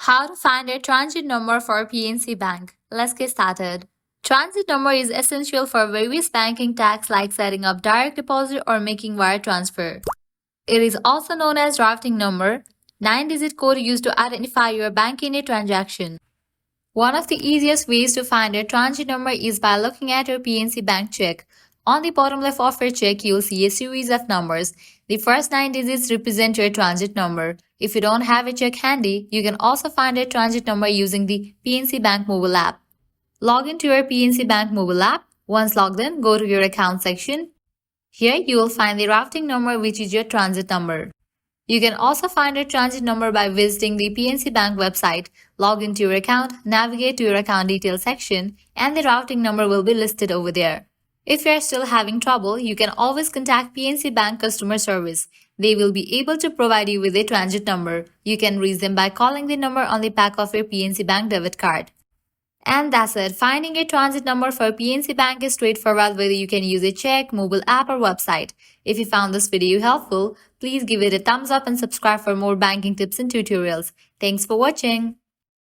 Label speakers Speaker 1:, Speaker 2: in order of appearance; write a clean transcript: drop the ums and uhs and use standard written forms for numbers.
Speaker 1: How to find a transit number for PNC Bank. Let's get started. Transit number is essential for various banking tasks like setting up direct deposit or making wire transfer. It is also known as routing number, 9-digit code used to identify your bank in a transaction. One of the easiest ways to find a transit number is by looking at your PNC Bank check. On the bottom left of your check, you'll see a series of numbers. The first 9 digits represent your transit number. If you don't have a check handy, you can also find a transit number using the PNC Bank mobile app. Log into your PNC Bank mobile app. Once logged in, go to your account section. Here you will find the routing number, which is your transit number. You can also find a transit number by visiting the PNC Bank website. Log into your account, navigate to your account details section, and the routing number will be listed over there. If you are still having trouble, you can always contact PNC Bank customer service. They will be able to provide you with a transit number. You can reach them by calling the number on the back of your PNC Bank debit card. And that's it. Finding a transit number for PNC Bank is straightforward whether you can use a check, mobile app, or website. If you found this video helpful, please give it a thumbs up and subscribe for more banking tips and tutorials. Thanks for watching.